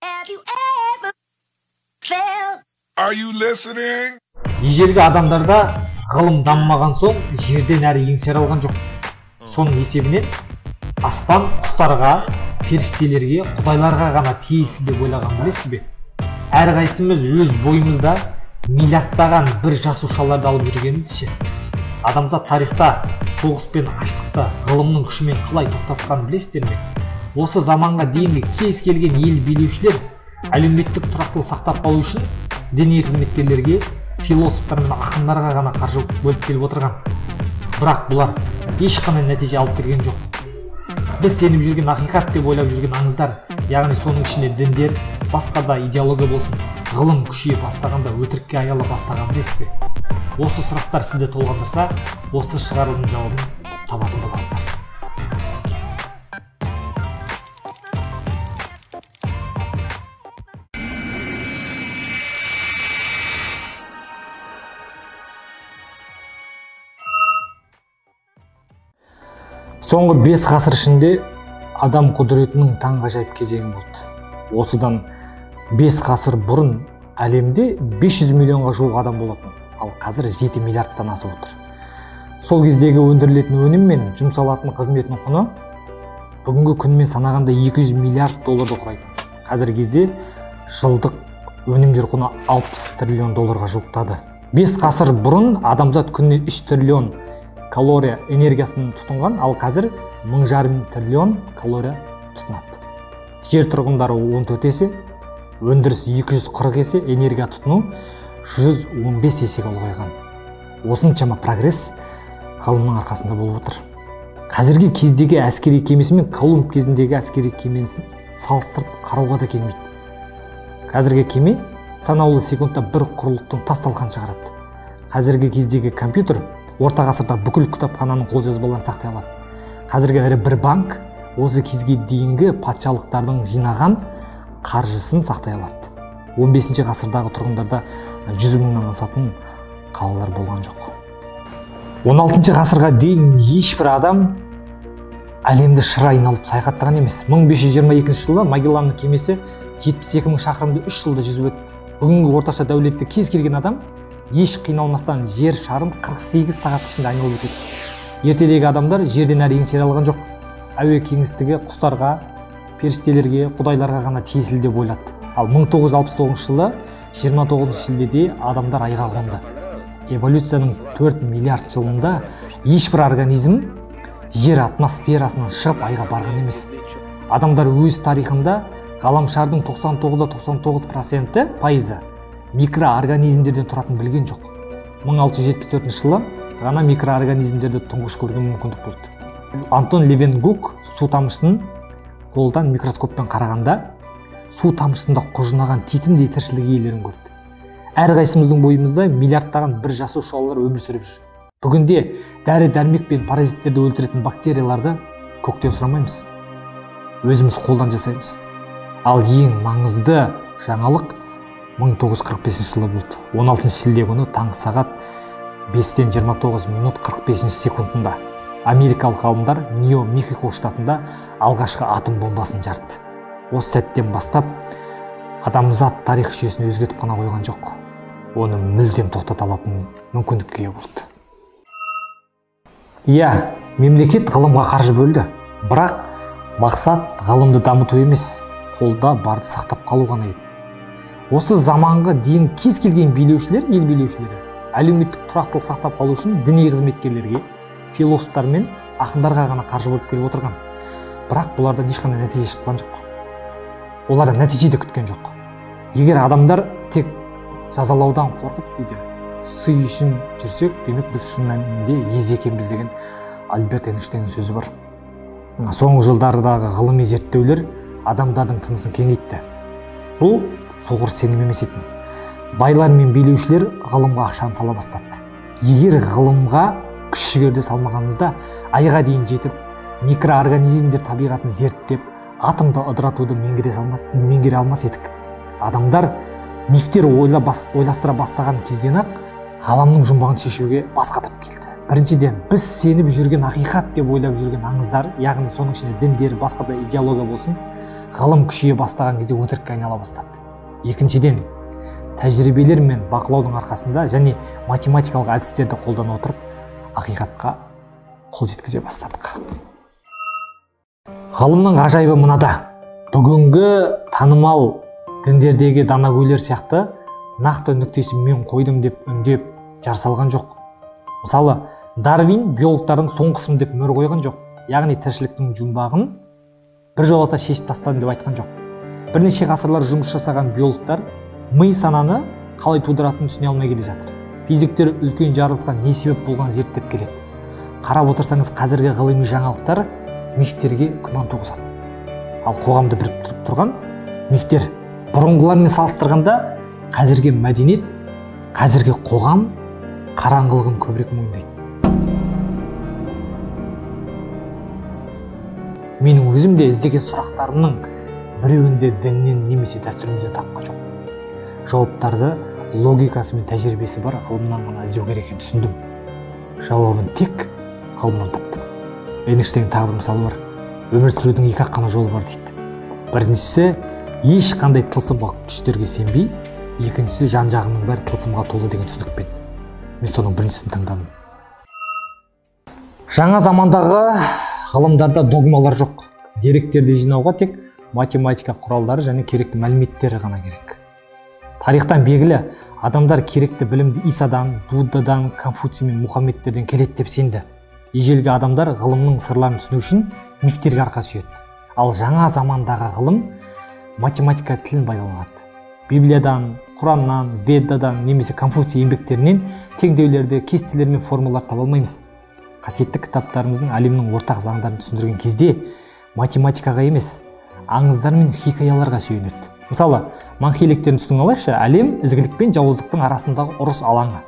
Have you ever felt? Are you listening? Ежелгі адамдарда ғылым дамымаған соң жерден әрі еңсер алған жоқ. Соның есебінен аспан құстарға, періштелерге, құдайларға ғана тиесілі деп ойлаған білесіз бе? Әрқайсымыз өз бойымызда миллиардтаған бір жасушаларды алып жүргенімізше, адамзат тарихта соғыс пен аштықты ғылымның күшімен қалай тоқтатқанын білесіздер ме? Осы заманға дейінгі кез келген ел билеушілер әлеуметтік тұрақтылықты сақтап қалу үшін діни қызметкерлерге, философтар мен ақындарға ғана қаржы бөліп келіп отырған. Бірақ бұлар ешқандай нәтиже алып берген жоқ. Біз сеніп жүрген ақиқат деп ойлап жүрген аңыздар, яғни соның ішінде діндер, басқа да идеология болсын, ғылым күшейе бастағанда өтірікке аяла бастаған білесіз бе? Осы сұрақтар сізді толғандырса, осы шығарылымның жауабын табатын боласыздар. Соңғы 5 ғасыр ішінде адам құдіретінің таңғажайып кезеңі болды. Осыдан 5 ғасыр бұрын әлемде 500 миллионға жуық адам болатын, ал қазір 7 миллиардтан асып отыр. Сол кездегі өндірілетін өнім мен жұмсалатын қызметтің құны бүгінгі күнмен санағанда 200 миллиард долларды құрайды. Қазіргі кезде жылдық өнімдер құны 60 триллион долларға жуықтады. 5 ғасыр бұрын адамзат күніне 3 триллион калория энергиясын тұтынған, ал қазір 1,5 триллион калория тұтынады. Жер тұрғындары 14 есе, өндіріс 240 есе, энергия тұтыну 115 есеге ұлғайған. Осыншама прогресс ғылымның арқасында болып отыр. Қазіргі кездегі әскери кемесі мен Колумб кезіндегі әскери кемесін салыстырып қарауға да келмейді. Қазіргі кеме санаулы секундта бір құрлықтың тас-талқан шығарады. Қазіргі кездегі компьютер орта ғасырда бүкіл кітапхананың қолжазбаларын сақтай алады. Қазіргі ірі бір банк осы кезге дейінгі патшалықтардың жинаған қаржысын сақтай алады. 15 ғасырдағы тұрғындарда 100 мыңнан асатын қалалар болған жоқ. 16 ғасырға дейін ешбір адам әлемді шыр айналып саяхаттаған емес. 1522 жылы Магелланның кемесі 72 мың шақырымды 3 жылда жүзіп өтті. Бүгінгі орташа дәулетті кез келген адам еш қиналмастан жер шарын 48 сағат ішінде айналып өтеді. Ертедегі адамдар жерден әрі еңсере алған жоқ. Әуе кеңістігі құстарға, періштелерге, құдайларға ғана тиесілі деп ойлады. Ал 1969 жылы 29 шілдеде адамдар айға қонды. Эволюцияның 4 миллиард жылында ешбір организм жер атмосферасынан шығып айға барған емес. Адамдар өз тарихында ғаламшардың 99,99% пайызы микроорганизмдерден тұратын білген жоқ. 1674 жылы ғана микроорганизмдерді тұңғыш көруге мүмкіндік болды. Антон Левенгук су тамшысын қолдан микроскоппен қарағанда су тамшысында құжынаған титімдей тіршілік иелерін көрді. Әрқайсымыздың бойымызда миллиардтаған бір жасушалар өмір сүріп жүр. Бүгінде дәрі-дәрмек пен паразиттерді өлтіретін бактерияларды көктен сұрамаймыз. Өзіміз қолдан жасаймыз. Ал ең маңызды жаңалық 1945 жылы болды. 16 шілде күні таңғы сағат 5-тен 29 минут 45 секундында америкалық ғалымдар Нью-Мехико штатында алғашқы атом бомбасын жарды. Осы сәттен бастап адамзат тарих жүйесін өзгертіп қана қойған жоқ, оны мүлдем тоқтата алатын мүмкіндікке ие болды. Иә, мемлекет ғылымға қаржы бөлді, бірақ мақсат ғылымды дамыту емес, қолда барды сақтап қалу ғана еді. Осы заманға дейін кез келген билеушілер, ел билеушілері әлеуметтік тұрақтылық сақтап қалу үшін діни қызметкерлерге, философтар мен ақындарға ғана қаржы бөліп келіп отырған. Бірақ бұлардан ешқандай нәтиже шыққан жоқ. Олардан нәтиже де күткен жоқ. Егер адамдар тек жазалаудан қорқып дейді, сый үшін жүрсек, демек біз шын мәнінде ез екенбіз деген Альберт Эйнштейннің сөзі бар. Соңғы жылдардағы ғылыми зерттеулер адамдардың тынысын кеңейтті. Бұл соғыр сенім емес екен. Байлар мен билеушілер ғылымға ақшаны сала бастады. Егер ғылымға күш жігерді салмағанымызда, айға дейін жетіп, микроорганизмдер табиғатын зерттеп, атомды ыдыратуды меңгере алмас едік. Адамдар мифтер ойластыра бастаған кезден ақ ғаламның жұмбағын шешуге бас қатырып келді. Біріншіден, біз сеніп жүрген ақиқат деп ойлап жүрген аңыздар, яғни соның ішінде діндер, басқа да идеология болсын, ғылым күшейе бастаған кезде өтірікке айнала бастады. Екіншіден, тәжірибелер мен бақылаудың арқасында және математикалық әдістерді қолдана отырып, ақиқатқа қол жеткізе бастадық. Ғылымның ғажайыбы мынада. Бүгінгі танымал діндердегі данагөйлер сияқты нақты нүктесін мен қойдым деп үндеп жар салған жоқ. Мысалы, Дарвин биологтардың соңғысымын деп мөр қойған жоқ. Яғни тіршіліктің жұмбағын біржолата шешіп тастадым деп айтқан жоқ. Бірнеше ғасырлар жұмыс жасаған биологтар ми сананы қалай тудыратынын түсіне алмай келе жатыр. Физиктер үлкен жарылысқа не себеп болған зерттеп келеді. Қарап отырсаңыз, қазіргі ғылыми жаңалықтар мифтерге күмән туғызады. Ал қоғамды біріктіріп тұрған мифтер. Бұрынғылармен салыстырғанда қазіргі мәдениет, қазіргі қоғам қараңғылығын көбірек мойындайды. Менің өзім де іздеген сұрақтарымның біреуінде діннен немесе дәстүрімізден тапқан жоқ. Жауаптарды логикасы мен тәжірибесі бар ғылымнан ғана іздеу керек екенін түсіндім. Жауабын тек ғылымнан таптым. Эйнштейннің тағы бір мысалы бар. Өмір сүрудің екі қана жолы бар дейді. Біріншісі, ешқандай тылсымға күштерге сенбей, екіншісі, жан-жағының бәрі тылсымға толы деген түсінікпен. Мен соның біріншісін таңдадым. Жаңа замандағы ғылымдарда догмалар жоқ. Деректерді жинауға тек математика құралдары және керекті мәліметтері ғана керек. Тарихтан белгілі, адамдар керекті білімді Исадан, Буддадан, Конфуций мен Мұхаммедтерден келеді деп сенді. Ежелгі адамдар ғылымның сырларын түсіну үшін мифтерге арқа сүйеді. Ал жаңа замандағы ғылым математика тілін пайдаланады. Библиядан, Құраннан, Веддадан немесе Конфуций еңбектерінен теңдеулерді, кестелер мен формулалар таба алмаймыз. Қасиетті кітаптарымыздың әлемнің ортақ заңдарын түсіндірген кезде математикаға емес, аңыздар мен хикаяларға сүйенеді. Мысалы, манхейліктерін түсініп алайықшы, әлем ізгілік пен жауыздықтың арасындағы ұрыс алаңы.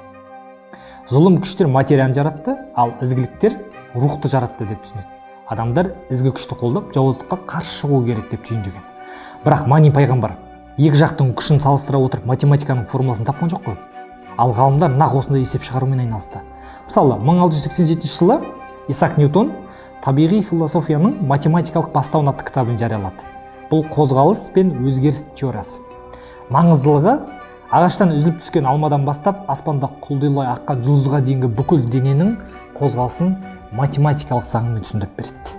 Зұлым күштер материяны жаратты, ал ізгіліктер рухты жаратты деп түсінеді. Адамдар ізгі күшті қолдап, жауыздыққа қарсы шығу керек деп түйіндеген. Бірақ Мани пайғамбар екі жақтың күшін салыстыра отырып математиканың формуласын тапқан жоқ қой. Ал ғалымдар нақ осындай есеп шығарумен айналысты. Мысалы, 1687 жылы Исаак Ньютон табиғи философияның математикалық бастауын атты кітабын жариялады. Бұл қозғалыс пен өзгеріс теориясы. Маңыздылығы ағаштан үзіліп түскен алмадан бастап аспанда құлдилай аққан жұлдызға дейінгі бүкіл дененің қозғалысын математикалық заңмен түсіндіріп береді.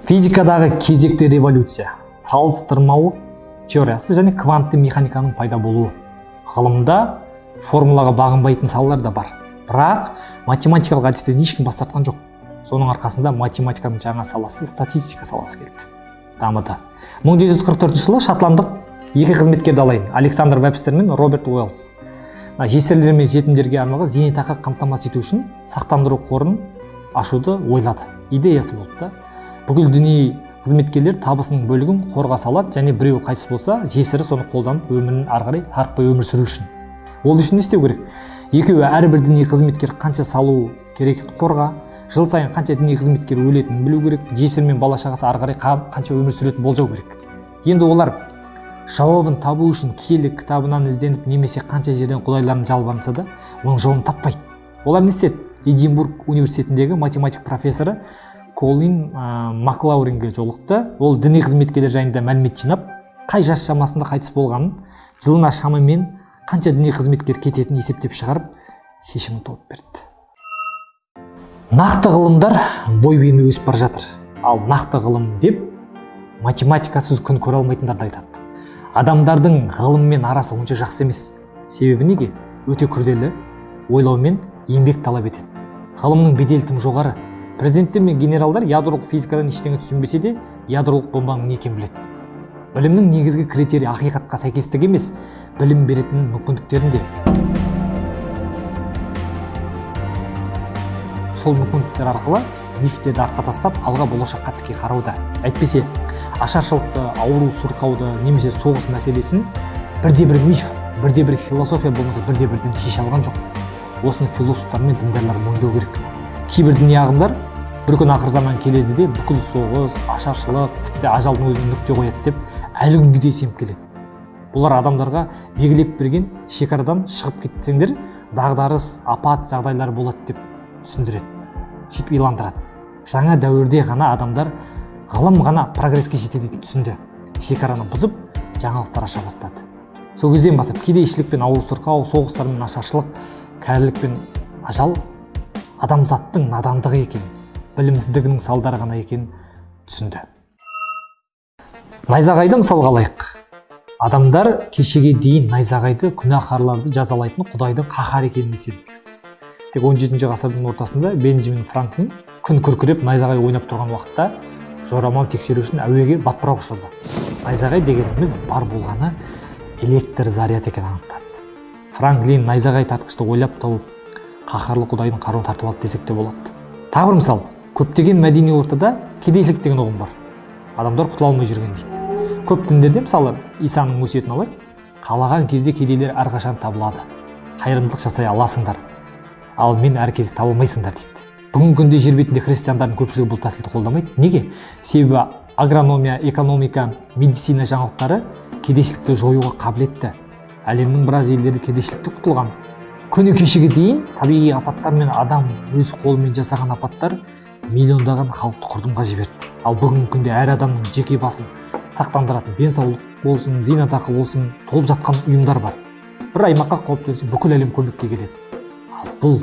Физикадағы кезекті революция, салыстырмалық теориясы және квантты механиканың пайда болуы. Ғылымда формулаға бағынбайтын салалар да бар. Бірақ математикалық әдістен ешкім бас тартқан жоқ. Соның арқасында математиканың жаңа саласы, статистика саласы келді. Дамыды. 1944 жылы шотландық екі қызметкерді алайын, Александр Вебстер мен Роберт Уэллс. Жесірлер мен жетімдерге арналған зейнетақы қамтамасыз ету үшін сақтандыру қорын ашуды ойлады. Идеясы болды. Бүкіл дүние қызметкерлер табысының бөлігін қорға салады және біреуі қайтыс болса, жесірі соны қолданып өмірін ары қарай тарықпай өмір сүру үшін. Ол үшін не істеу керек? Екеуі әрбір діни қызметкер қанша салу керек қорға, жыл сайын қанша діни қызметкер өлетінін білу керек, жесір мен бала шағасы ары қарай қанша өмір сүретінін болжау керек. Енді олар жауабын табу үшін киелі кітабынан ізденіп немесе қанша жерден құдайларын жалбарынса да, оның жауабын таппайды. Олар не істеді? Эдинбург университетіндегі математик профессоры Колин Маклауринге жолықты. Ол діни қызметкерлер жайында мәлімет жинап, қай жас шамасында қайтыс болғанын, жылына шамамен қанша діни қызметкер кететінін есептеп шығарып, шешімін тауып берді. Нақты ғылымдар бойымен өсіп бара жатыр. Ал нақты ғылым деп математикасыз күн көре алмайтындарды айтады. Адамдардың ғылыммен арасы онша жақсы емес. Себебі неге? Өте күрделі, ойлау мен еңбек талап етеді. Ғылымның беделі тым жоғары. Президенттер мен генералдар ядролық физикадан ештеңе түсінбесе де, ядролық бомбаның не екенін біледі. Білімнің негізгі критерийі ақиқатқа сәйкестік емес, білім беретін мүмкіндіктерінде. Сол мүмкіндіктер арқылы мифтерді артқа тастап, алға болашаққа тіке қарауда. Әйтпесе, ашаршылықты, ауру сұрқауды немесе соғыс мәселесін бірде-бір миф, бірде-бір философия болмаса бірде-бір дін шеше алған жоқ. Осыны философтар мен діндарлар мойындау керек. Кейбір діни ағымдар бір күн ақыр заман келеді де бүкіл соғыс, ашаршылық, тіпті ажалдың өзіне нүкте қояды деп әлі күнге де сеніп келеді. Бұлар адамдарға белгілеп берген шекарадан шығып кетсеңдер, дағдарыс, апат жағдайлар болады деп түсіндіреді. Сөйтіп иландырады. Жаңа дәуірде ғана адамдар ғылым ғана прогресске жетелейтінін түсінді. Шекараны бұзып, жаңалықтар аша бастады. Сол кезден бастап кедейшілік пен ауыр сырқау, соғыстар мен нашаршылық, кәрілік пен ажал адамзаттың надандығы екен, білімсіздігінің салдары ғана екен түсінді. Найзағайды мысалға алайық. Адамдар кешеге дейін найзағайды, күнәһарларды жазалайтын Құдайдың қаһар екенін есептеген. Тек 17 ғасырдың ортасында Бенджамин Франклин күн күркіреп найзағай ойнап тұрған уақытта жорамал тексеру үшін әуеге батпырақ ұшырды. Найзағай дегеніміз бар болғаны электр заряд екенін анықтады. Франклин найзағай тартқышты ойлап тауып, қаһарлы Құдайдың қаруын тартып алды десек те болады. Тағы бір мысал, көптеген мәдени ортада кедейшілік деген ұғым бар. Адамдар құтыла алмай жүрген дейді. Көп діндерде, мысалы, Исаның өсиетін алайық, қалаған кезде кедейлер әрқашан табылады. Қайырымдылық жасай аласыңдар. Ал мен әр кезде таба алмайсыңдар дейді. Бүгінгі күнде жер бетінде христиандардың көпшілігі бұл тәсілді қолдамайды. Неге? Себебі агрономия, экономика, медицина жаңалықтары кедейшілікті жоюға қабілетті. Әлемнің біраз елдері кедейшілікті құтылған. Күні кешеге дейін табиғи апаттар мен адам өз қолымен жасаған апаттар миллиондаған халықты құрдымға жіберді. Ал бүгінгі күнде әр адамның жеке басын сақтандыратын денсаулық болсын, зейнетақы болсын, толып жатқан ұйымдар бар. Бір аймаққа қауіп төнсе бүкіл әлем көмекке келеді. Ал бұл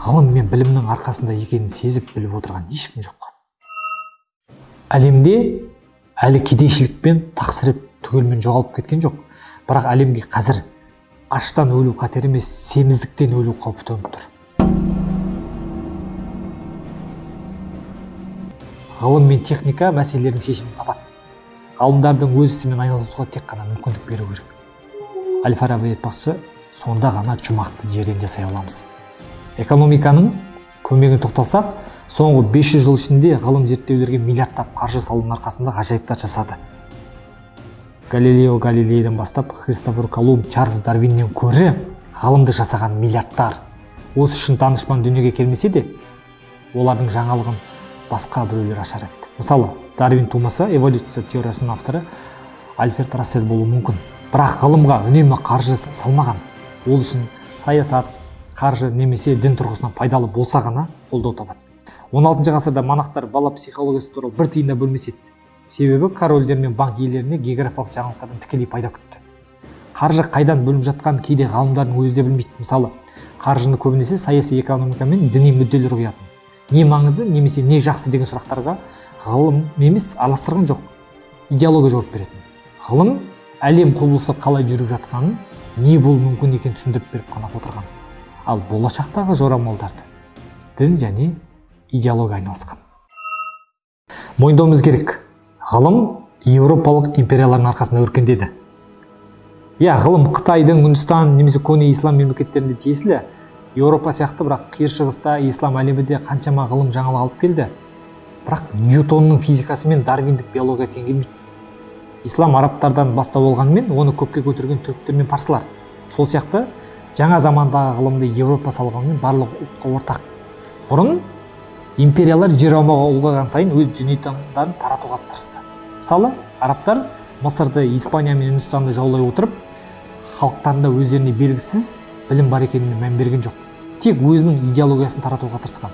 ғылым мен білімнің арқасында екенін сезіп біліп отырған ешкім жоқ. Әлемде әлі кедейшілік пен тақсырет түгелмен жоғалып кеткен жоқ. Бірақ әлемге қазір аштан өлу қатер емес, семіздіктен өлу қаупі төніп тұр. Ғылым мен техника мәселелердің шешімін табады. Ғалымдардың өз ісімен айналысуға тек қана мүмкіндік беру керек. Әл-Фараби айтпақшы, сонда ғана жұмақты жерден жасай аламыз. Экономиканың көмегіне тоқталсақ, соңғы 500 жыл ішінде ғылым зерттеулерге миллиардтап қаржы салудың арқасында ғажайыптар жасады. Галилео Галилейден бастап Христофор Колумб, Чарльз Дарвиннен көрі ғылымды жасаған миллиардтар. Осы үшін данышпан дүниеге келмесе де, олардың жаңалығын басқа біреулер ашар еді. Мысалы, Дарвин тумаса, эволюция теориясының авторы Альфред Рассел болуы мүмкін. Бірақ ғылымға үнемі қаржы салмаған. Ол үшін саясат, қаржы немесе дін тұрғысынан пайдалы болса ғана қолдау табады. 16 ғасырда монахтар бала психологиясы туралы бір тиын да бөлмес еді. Себебі корольдер мен банк иелеріне географиялық жаңалықтардан тікелей пайда күтті. Қаржы қайдан бөлініп жатқанын кейде ғалымдардың өзі де білмейді. Мысалы, қаржыны көбінесе саяси экономика мен діни мүдделер құятын. Не маңызды немесе не жақсы деген сұрақтарға ғылым емес араластырған жоқ. Идеология жауап беретін. Ғылым әлем құбылысы қалай жүріп жатқанын, не болуы мүмкін екенін түсіндіріп беріп қана отырған. Ал болашақтағы жорамалдарды дін және идеология айналысқан. Мойындауымыз керек, ғылым Еуропалық империялардың арқасында өркендеді. Ғылым Қытайдың, Үндістан немесе көне ислам мемлекеттерінде тиесілі. Еуропа сияқты, бірақ қиыр шығыста ислам әлемінде қаншама ғылым жаңалық алып келді. Бірақ Ньютонның физикасы мен Дарвиндік биология тең келмейді. Ислам арабтардан бастау алғанымен, оны көпке көтерген түріктер мен парсылар. Сол сияқты жаңа замандағы ғылымды Еуропа салғанымен барлығы ұлтқа ортақ. Бұрын империялар жер аумағы ұлғайған сайын өз дүниетанымдарын таратуға тырысты. Мысалы, арабтар Мысырды, Испания мен Үндістанды жаулай отырып, халықтарында өздеріне белгісіз білім бар екеніне мән берген жоқ. Тек өзінің идеологиясын таратуға тырысқан.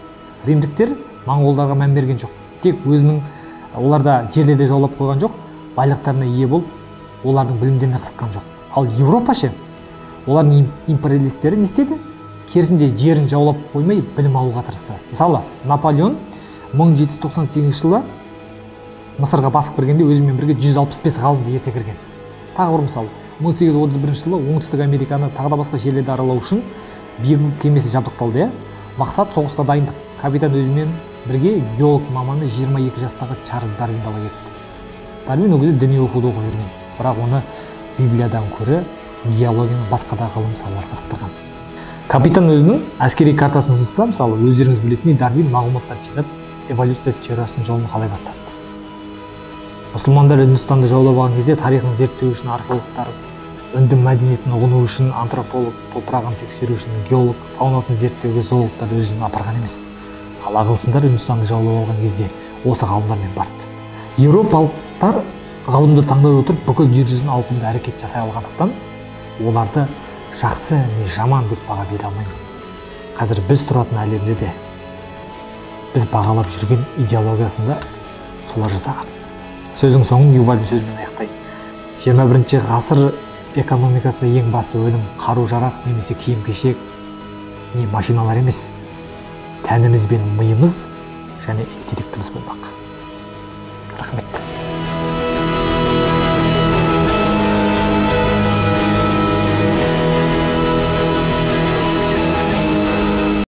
Римдіктер моңғолдарға мән берген жоқ. Тек өзінің оларда жерлерде жаулап қойған жоқ, байлықтарына ие болып, олардың білімдеріне қызыққан жоқ. Ал Еуропа ше, олардың империалистері не істеді? Керісінше жерін жаулап қоймай білім алуға тырысты. Мысалы, Наполеон 1798 жылы Мысырға басып кіргенде өзімен бірге 165 ғалымды ерте кірген. Тағы бір мысал, 1831 жылы оңтүстік Американы тағы да басқа жерлерді аралау үшін Бигл кемесі жабдықталды. Мақсат соғысқа дайындық. Капитан өзімен бірге геолог маманы 22 жастағы Чарльз Дарвинді ала кетті. Дарвин ол кезде діни оқуды оқып жүрген, бірақ оны Библиядан көрі идеологияны басқа да ғылым салалар қызықтырған. Капитан өзінің әскери картасын сызса, мысалы, өздеріңіз білетіндей Дарвин мағлұматтар жинап эволюция теориясының жолын қалай бастады. Мұсылмандар Үндістанды жаулап алған кезде тарихын зерттеу үшін археологтар, үнді мәдениетін ұғыну үшін антрополог, топырағын тексеру үшін геолог, фаунасын зерттеуге зоологтар өзін апарған емес. Ал ағылшындар Үндістанды жаулап алған кезде осы ғалымдармен барды. Еуропалықтар ғалымды таңдай отырып бүкіл жер жүзін ауқымды әрекет жасай алғандықтан, оларды жақсы не жаман деп баға бере алмаймыз. Қазір біз тұратын әлемде де біз бағалап жүрген идеологиясында солар жасаған. Сөздің соңын Ювальдың сөзімен аяқтайын. 21 ғасыр экономикасында ең басты өнім қару-жарақ немесе киім-кешек не машиналар емес, тәніміз бен миымыз және интеллектіміз болмақ.